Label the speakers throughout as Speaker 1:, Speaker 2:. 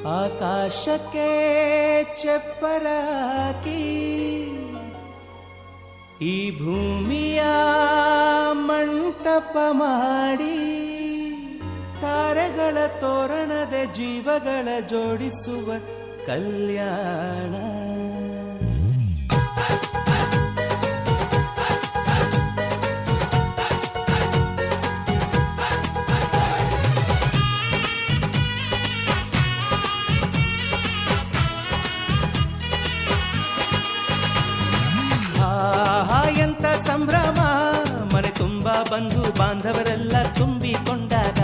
Speaker 1: ಆಕಾಶಕ್ಕೆ ಚಪ್ಪರಾಕಿ ಈ ಭೂಮಿಯ ಮಂಟಪ ಮಾಡಿ ತಾರೆಗಳ ತೋರಣದ ಜೀವಗಳ ಜೋಡಿಸುವ ಕಲ್ಯಾಣ. ಎಂತ ಸಂಭ್ರಮ, ಮನೆ ತುಂಬಾ ಬಂಧು ಬಾಂಧವರೆಲ್ಲ ತುಂಬಿಕೊಂಡಾಗ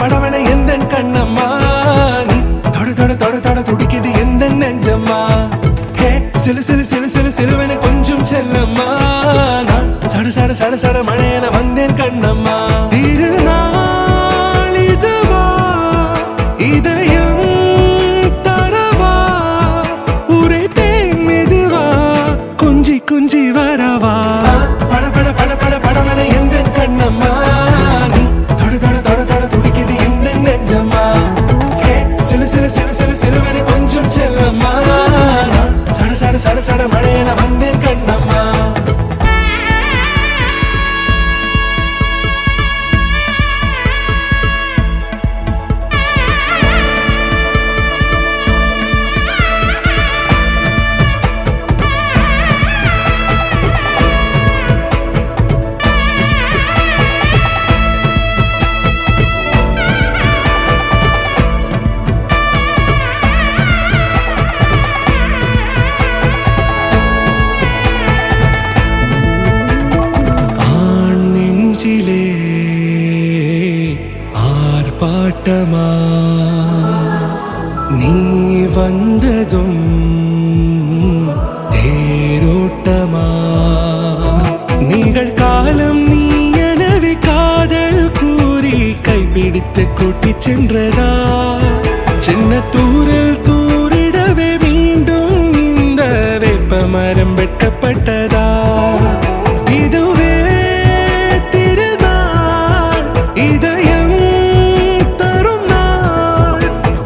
Speaker 2: படபட எந்தன் கண்ணம்மா, நீ தொட தொட தொட தொட துடிக்குது எந்தன் நெஞ்சம்மா. ஹே சிலு சிலு சிலு சிலு சிலுவென கொஞ்சம் செல்லம்மா, நான் சட சட சட சட மழையென வந்தேன் கண்ணம்மா. திருநாள் இதுவா இதயம் தரவா, உரைத்தேன் மெதுவா கொஞ்சி கொஞ்சி வரவா. படபட படபட படவென எந்தன் கண்ணம்மா, நீ தொட தொட தொட தொட துடிக்குது எந்தன் நெஞ்சம்மா. ஹே சிலு சிலு சிலு சிலு சிலுவென கொஞ்சம் செல்லம்மா, நான் சட சட சட சட மழையென வந்தேன் கண்ணம்மா. ஆர்ப்பாட்டமா நீ வந்ததும் தேரோட்டமா, நிகழ்காலம் நீ எனவே காதல் கூறி கைப்பிடித்து கூட்டிச் சென்றதா. சின்ன தூரல் தூரிடவே மீண்டும் இந்த வேப்ப மரம் வெட்கப்பட்டதா. இதுவே திருநாள் இதயம் தரும் நாள்,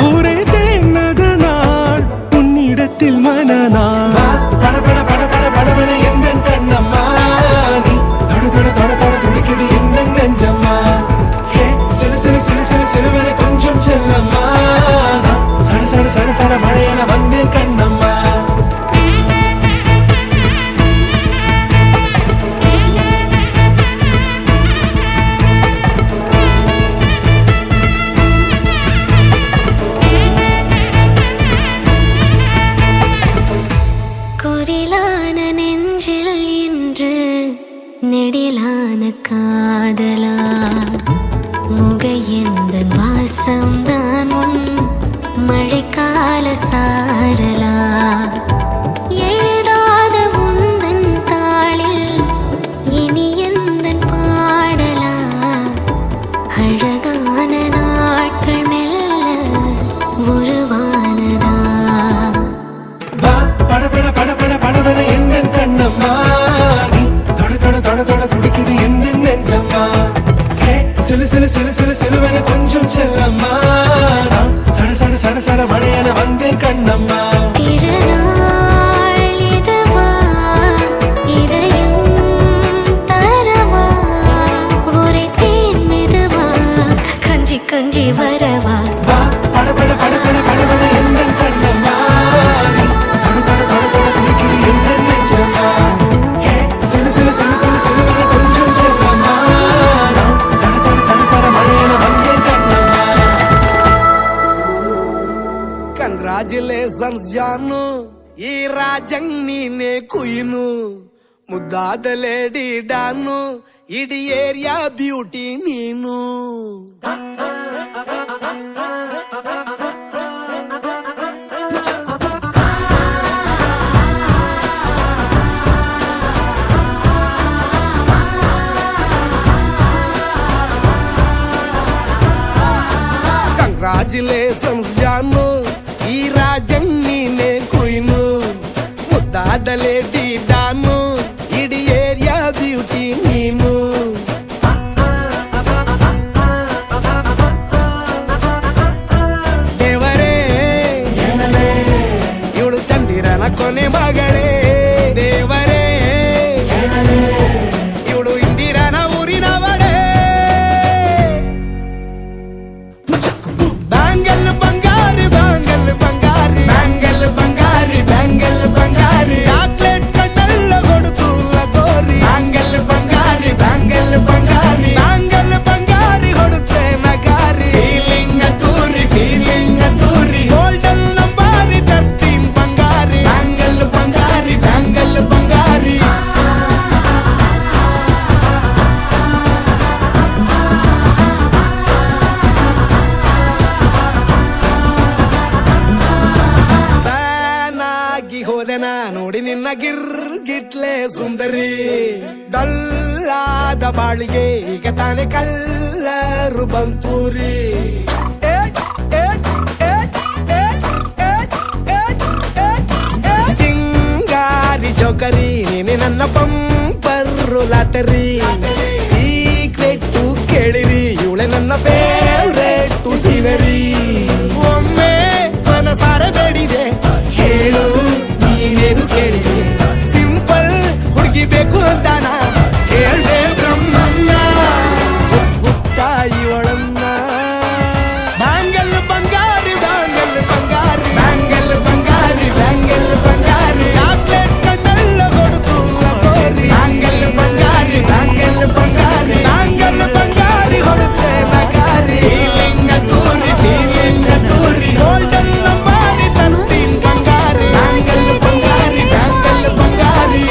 Speaker 2: ஒரே தேனது நாள் உன்னிடத்தில் மனநாள். படபட படபட படவென எந்தன் கண்ணம்மா, நீ தொட தொட தொட தொட துடிக்குது எந்தன் நெஞ்சம்மா. ஹே சிலு சிலு சிலு சிலு சிலுவென கொஞ்சம் செல்லம்மா, நான் சட சட சட சட மழையென வந்தேன் கண்ணம்மா.
Speaker 3: குரிலான நெஞ்சில் இன்று நெடிலான காதலா, முக எந்தன் வாசம்தான் உன் மழைக்கால சாரலா. எழுதாத உந்தன் தாளில் இனி எந்தன் பாடலா, அழகான நாட்கள் மெல்ல உருவானதா.
Speaker 2: படபட படபட படவென எந்தன் கண்ணம்மா, நீ தொட தொட தொட தொட துடிக்குது எந்தன் நெஞ்சம்மா. ஹே சிலு சிலு சிலு சிலு சிலுவென கொஞ்சம் செல்லம்மா, நான் சட சட சட சட மழையென வந்தேன் கண்ணம்மா.
Speaker 3: திருநாள் வரவா
Speaker 2: வா படபட படபட படபட எந்தன் கண்ணம்மா நீ தடு தடு தடு தடு துடிக்குது எந்தன் நெஞ்சம்மா ஹே சிலு சிலு சிலு சிலு சிலுவென கொஞ்சம் செல்லம்மா நான் சட சட சட சட மழையென வந்தேன் கண்ணம்மா.
Speaker 4: ಕಂಗ್ರಾಚುಲೇಷನ್ಸ್ ಜಾನು ಈ ರಾಜಂಗ್ ನೀನೆ ಕುಯ್ನು ಮುದ್ದಾದ ಲೇಡಿ ಡಾನು ಇಡೀ ಏರಿಯಾ ಬ್ಯೂಟಿ ನೀನು ಕಂಗ್ರಾಚುಲೇಷನ್ಸ್ ಜಾನು ಈ ರಾಜಂಗ್ ನೀನೆ ಕುಯ್ನು ಮುದ್ದಾದ ಲೇಡಿ ಡಾನು ಇಡೀ ಏರಿಯಾ ಬ್ಯೂಟಿ ನೀನು ದೇವರೇ ಇವಳು ಚಂದಿರನ ಕೊನೆ ಮಗಳೇ ದೇವರೇ ಇವಳು ಇಂದಿರನ ಊರಿನವಳೇ ಬ್ಯಾಂಗಲ್ ಬಂಗಾರಿ ಬ್ಯಾಂಗಲ್ ಬಂಗಾರಿ ಬ್ಯಾಂಗಲ್ ಬಂಗಾರಿ ಬ್ಯಾಂಗಲ್ ಬಂಗಾರಿ ಚಾಕ್ಲೇಟ್ ಕಣ್ಣೆಲ್ಲ ಕೊಡುತ್ತು ಲಗೋರಿ ಬ್ಯಾಂಗಲ್ ಬಂಗಾರಿ ಬ್ಯಾಂಗಲ್ ಬಂಗಾರಿ ಬ್ಯಾಂಗಲ್ ಬಂಗಾರಿ ಹೊಡುತ್ತೆ ನಗಾರಿ ಫೀಲಿಂಗ್ ತೂರಿ ಗೋಲ್ಡನ್ ನಂಬಾರಿ 13 ಬಂಗಾರಿ ಬ್ಯಾಂಗಲ್ ಬಂಗಾರಿ ಬ್ಯಾಂಗಲ್ ಬಂಗಾರಿ ಫ್ಯಾನಾಗಿ ಹೋದೆನ ನೋಡಿ ನಿನ್ನ ಗಿರ್ಗಿಟ್ಲೆ ಸುಂದರಿ ಡಲ್ಲಾದ ಬಾಳಿಗೆ ಈಗ ತಾನೆ ಕಲ್ಲರು ಬಂತೂರಿ ಚಿಂಗಾರಿ ಜೋಕರಿ ನೀನೆ ನನ್ನ ಬಂಪರು ಲಾಟರಿ ಸೀಕ್ರೆಟ್ ಕೇಳಿರಿ ಇವಳೆ ನನ್ನ ಫೇವ್ರೇಟ್ ಸೀನರಿ ಒಮ್ಮೆ ಮನಸಾರ ಬೇಡಿದೆ ಹೇಳು ನೀನೇನು ಕೇಳಿದೆ ಸಿಂಪಲ್ ಹುಡುಗಿ ಬೇಕು ಅಂತಾನ ಕೇಳ್ದೆ ಬ್ರಹ್ಮನ್ನ ತಾಯಿ ಒಳನ್ನ ಬ್ಯಾಂಗಲ್ ಬಂಗಾರಿ ಬ್ಯಾಂಗಲ್ ಬಂಗಾರಿ ಬ್ಯಾಂಗಲ್ ಬಂಗಾರಿ ಬ್ಯಾಂಗಲ್ ಬಂಗಾರಿ ಚಾಕ್ಲೇಟ್ ಕಣ್ಣೆಲ್ಲ ಕೊಡುತ್ತು ಲಗೋರಿ ಬ್ಯಾಂಗಲ್ ಬಂಗಾರಿ ಬ್ಯಾಂಗಲ್ ಬಂಗಾರಿ ಬ್ಯಾಂಗಲ್ ಬಂಗಾರಿ ಹೊಡುತ್ತೆ ನಗಾರಿ ಫೀಲಿಂಗ್ ತೂರಿ ಗೋಲ್ಡನ್ ನಂಬಾರಿ 13 ಬಂಗಾರಿ ಬ್ಯಾಂಗಲ್ ಬಂಗಾರಿ ಬ್ಯಾಂಗಲ್ ಬಂಗಾರಿ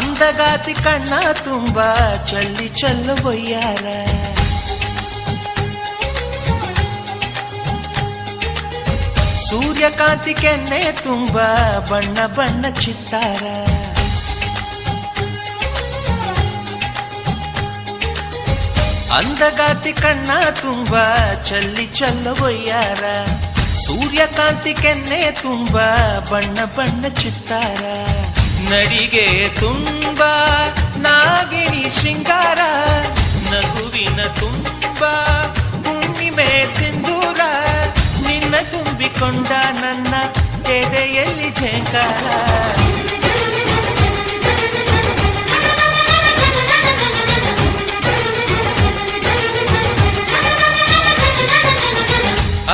Speaker 1: ಅಂದಗಾತಿ ಕಣ್ಣ ತುಂಬ ಚಲ್ಲಿ ಚೆಲ್ಲುವಯ್ಯಾರ ಸೂರ್ಯಕಾಂತಿ ಕೆನ್ನೆ ತುಂಬ ಬಣ್ಣ ಬಣ್ಣ ಚಿತ್ತಾರ ಅಂದಗಾತಿ ಕಣ್ಣ ತುಂಬ ಚಲ್ಲಿ ಚೆಲ್ಲುವಯ್ಯಾರ ಸೂರ್ಯಕಾಂತಿ ಕೆನ್ನೆ ತುಂಬ ಬಣ್ಣ ಬಣ್ಣ ಚಿತ್ತಾರ ನಡಿಗೆ ತುಂಬ ನಾಗಿಣಿ ಶೃಂಗಾರ ನಗುವಿನ ತುಂಬ ಹುಣ್ಣಿಮೆ ಸಿಂಧೂರ ನಿನ್ನ ತುಂಬಿಕೊಂಡ ನನ್ನ ಎದೆಯಲ್ಲಿ ಝೇಂಕಾರ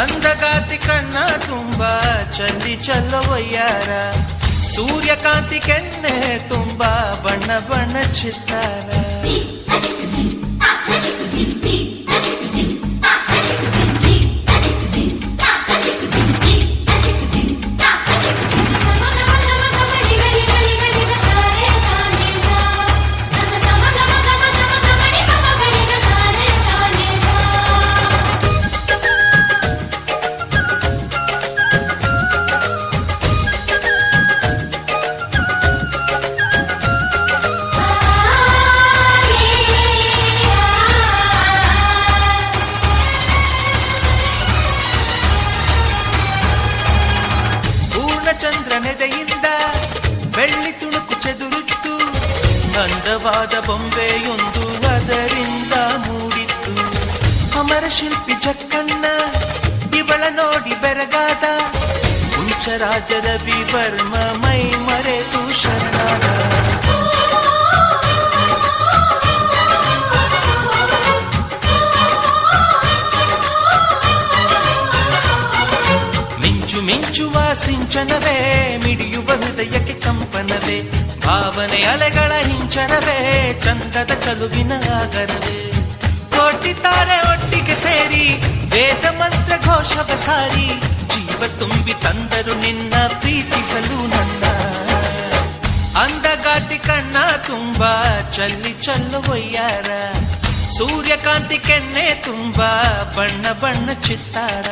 Speaker 1: ಅಂದಗಾತಿ ಕಣ್ಣ ತುಂಬ ಚಲ್ಲಿ ಚೆಲ್ಲುವಯ್ಯಾರ ಸೂರ್ಯಕಾಂತಿ ಕೆನ್ನೆ ತುಂಬ ಬಣ್ಣ ಬಣ್ಣ ಚಿತ್ತಾರ ಚಂದ್ರನೆದೆಯಿಂದ ಬೆಳ್ಳಿ ತುಣುಕು ಚೆದುರುತ್ತು ಅಂದವಾದ ಬೊಂಬೆಯೊಂದು ಅದರಿಂದ ಮೂಡಿತ್ತು ಅಮರ ಶಿಲ್ಪಿ ಜಕ್ಕಣ್ಣ ಇವಳ ನೋಡಿ ಬೆರಗಾದ ಹುಂಚರಾಜದ ವಿವರ್ಮ ಮೈ ಮರೆತು ಶರಣಾದ ಮಿಂಚುವ ಸಿಂಚನವೇ ಮಿಡಿಯುವ ಹೃದಯಕ್ಕೆ ಕಂಪನವೇ ಭಾವನೆ ಅಲೆಗಳ ಹಿಂಚನವೇ ಚಂದದ ಚಲುವಿನ ಆಗರವೇ ಕೋಟಿ ತಾರೆ ಒಟ್ಟಿಗೆ ಸೇರಿ ವೇದ ಮಂತ್ರ ಘೋಷವ ಸಾರಿ ಜೀವ ತುಂಬಿ ತಂದರು ನಿನ್ನ ಪ್ರೀತಿಸಲು ನನ್ನ ಅಂದಗಾತಿ ಕಣ್ಣ ತುಂಬ ಚಲ್ಲಿ ಚೆಲ್ಲುವಯ್ಯಾರ ಸೂರ್ಯಕಾಂತಿ ಕೆನ್ನೆ ತುಂಬ ಬಣ್ಣ ಬಣ್ಣ ಚಿತ್ತಾರ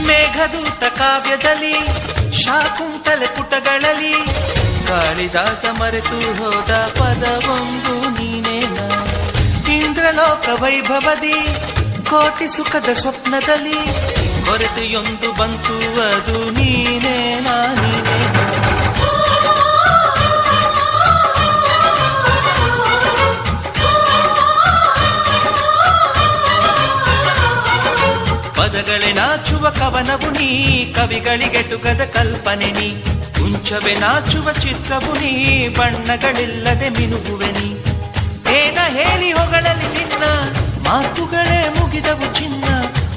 Speaker 1: ಮೇಘದೂತ ಕಾವ್ಯದಲ್ಲಿ ಶಾಕುಂತಲೆ ಪುಟಗಳಲ್ಲಿ ಕಾಳಿದಾಸ ಮರೆತು ಹೋದ ಪದವೊಂದು ನೀನೇನ ಇಂದ್ರಲೋಕ ವೈಭವದಿ ಕೋಟಿ ಸುಖದ ಸ್ವಪ್ನದಲ್ಲಿ ಕೊರತೆಯೊಂದು ಬಂತು ಅದು ನೀನೇನಾ ನೀನೇನಾ ಪದಗಳೇ ನಾಚುವ ಕವನವು ನೀ ಕವಿಗಳಿಗೆಟುಕದ ಕಲ್ಪನೆ ನೀ ಕುಂಚವೇ ನಾಚುವ ಚಿತ್ರವು ನೀ ಬಣ್ಣಗಳಿಲ್ಲದೆ ಮಿನುಗುವೆ ನೀ ಏನ ಹೇಳಿ ಹೊಗಳಲ್ಲಿ ನಿನ್ನ ಮಾತುಗಳೇ ಮುಗಿದವು ಚಿನ್ನ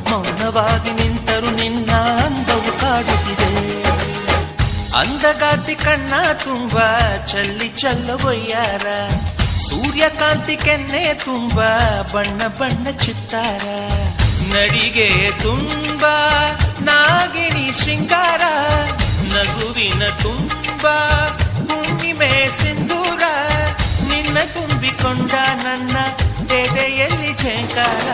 Speaker 1: ಮೌನವಾಗಿ ನಿಂತರು ನಿನ್ನ ಅಂದವು ಕಾಡುತ್ತಿದೆ ಅಂದಗಾತಿ ಕಣ್ಣ ತುಂಬ ಚಲ್ಲಿ ಚೆಲ್ಲುವಯ್ಯಾರ ಸೂರ್ಯಕಾಂತಿ ಕೆನ್ನೆ ತುಂಬ ಬಣ್ಣ ಬಣ್ಣ ಚಿತ್ತಾರ ನಡಿಗೆ ತುಂಬ ನಾಗಿಣಿ ಶೃಂಗಾರ ನಗುವಿನ ತುಂಬ ಹುಣ್ಣಿಮೆ ಸಿಂಧೂರ ನಿನ್ನ ತುಂಬಿಕೊಂಡ ನನ್ನ ಎದೆಯಲ್ಲಿ ಝೇಂಕಾರ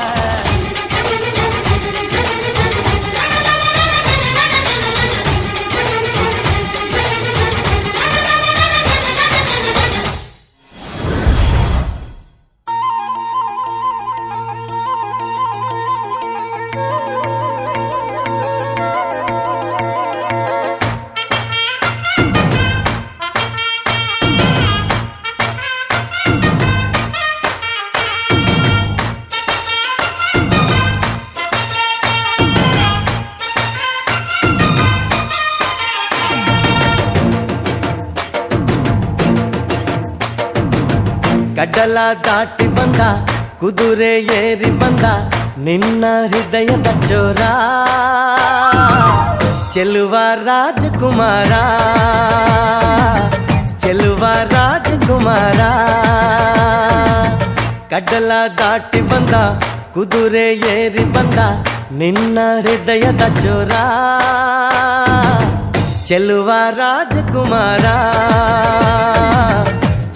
Speaker 5: ಕಡಲ ದಾಟಿ ಬಂದ ಕುದುರೆ ಏರಿ ಬಂದ ನಿನ್ನ ಹೃದಯದ ಚೋರ ಚೆಲುವ ರಾಜಕುಮಾರ ಚೆಲುವ ರಾಜಕುಮಾರ ಕಡಲ ದಾಟಿ ಬಂದ ಕುದುರೆ ಏರಿ ಬಂದ ನಿನ್ನ ಹೃದಯದ ಚೋರ ಚೆಲುವ ರಾಜಕುಮಾರ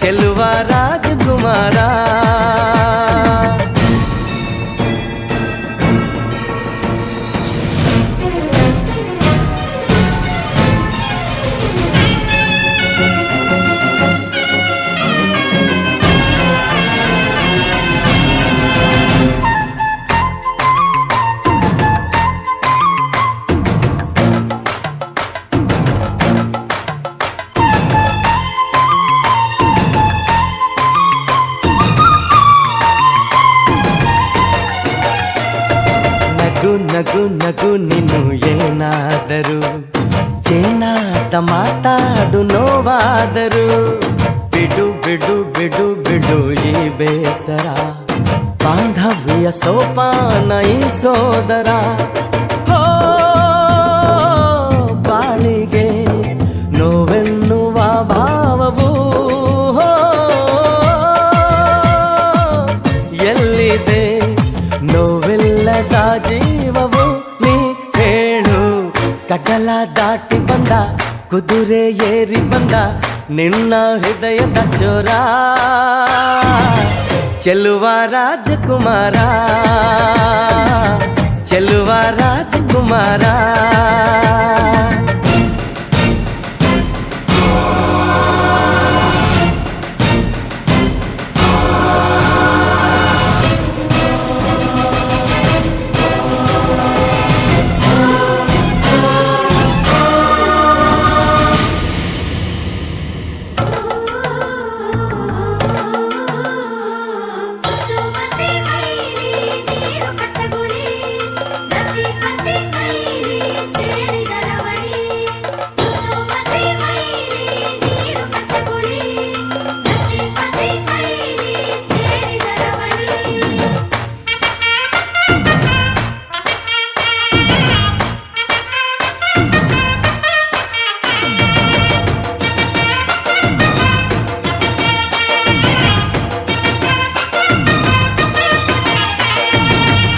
Speaker 5: ಚೆಲುವ ರಾಜಕುಮಾರ ನಗು ನಗು ನಗು ನೀನು ಏನಾದರೂ ಚೇನಾಟ ಮಾತಾಡು ನೋವಾದರು ಬಿಡು ಬಿಡು ಬಿಡು ಬಿಡು ಈ ಬೇಸರ ಬಾಂಧವ್ಯ ಸೋಪಾನ ಈ ಸೋದರ ಹೋ ಬಾಳಿಗೆ ನೋವೆನ್ನುವ ಭಾವವು ಹೋ ಎಲ್ಲಿದೆ ನೋವೆಲ್ಲದ ಜೀವವು ನೀ ಹೇಳು ಕಡಲ ದಾಟಿ ಬಂದ ಕುದುರೆ ಏರಿ ಬಂದ ನಿನ್ನ ಹೃದಯದ ಚೋರ ಚೆಲುವ ರಾಜಕುಮಾರ ಚೆಲುವ ರಾಜಕುಮಾರ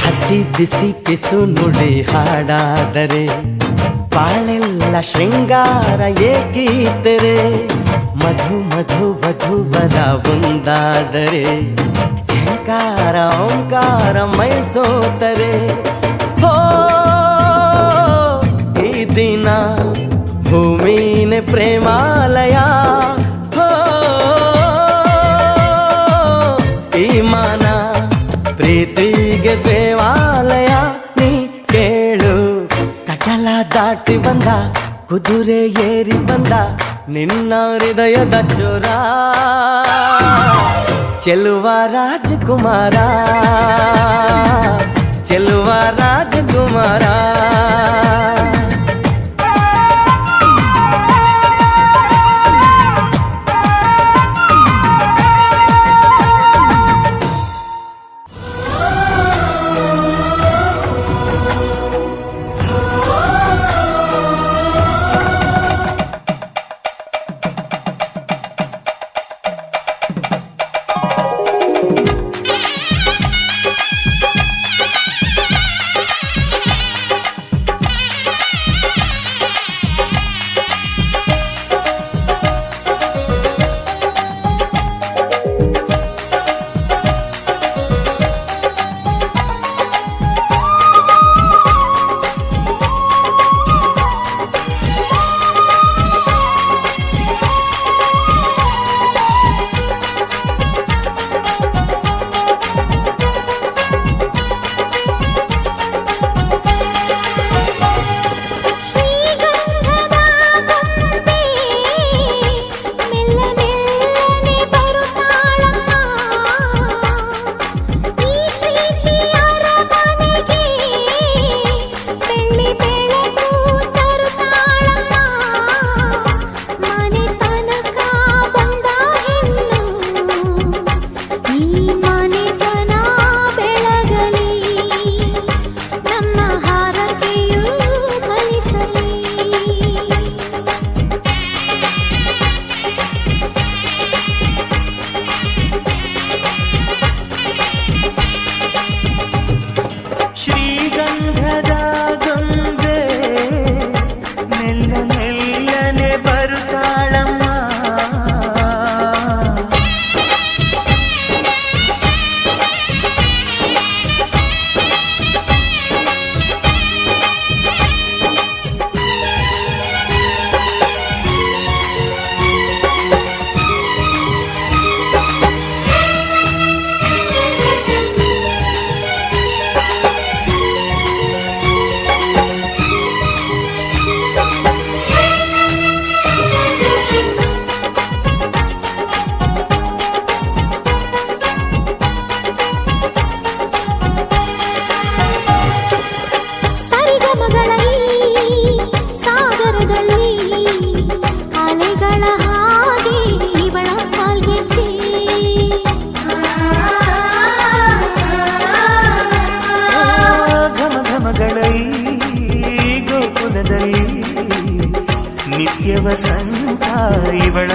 Speaker 5: ಹಸಿ ಬಿಸಿ ಪಿಸು ನುಡಿ ಹಾಡಾದರೆ ಬಾಳೆಲ್ಲ ಶೃಂಗಾರ ಏಕೀತರೆ ಮಧು ಮಧು ವಧುವರ ಒಂದಾದರೆ ಝಂಕಾರ ಓಂಕಾರ ಮೈಸೋತರೆ ಹೋ ಈ ದಿನ ಭೂಮಿನೇ ಪ್ರೇಮಾಲಯ ಹೋ ಈ ಮಾನ ಪ್ರೀತಿಗೆ ದೇವಾಲಯ ನೀ ಕೇಳು ಕಡಲ ದಾಟಿ ಬಂದ ಕುದುರೆ ಏರಿ ಬಂದ ನಿನ್ನ ಹೃದಯದ ಚೋರ ಚೆಲುವ ರಾಜಕುಮಾರ ಚೆಲುವ ರಾಜಕುಮಾರ
Speaker 3: ಹಾರಕೆಯೂ ಫಲಿಸಲಿ.
Speaker 1: ಶ್ರೀಗಂಧದ ಗೊಂಬೆ ಮೆಲ್ಲ ಮೆಲ್ಲನೆ ಬರುತ್ತಾಳಮ್ಮ.
Speaker 3: ಸರಿಗಮಗಳ ಈ ಸಾಗರದಲ್ಲಿ ಅಲೆಗಳ ಹಾಗೆ ಇವಳ ಕಾಲ್ಗೆಜ್ಜೆ.
Speaker 1: ಘಮ ಘಮಗಳ ಈ ಗೋಕುಲದಲ್ಲಿ ನಿತ್ಯ ವಸಂತ ಇವಳ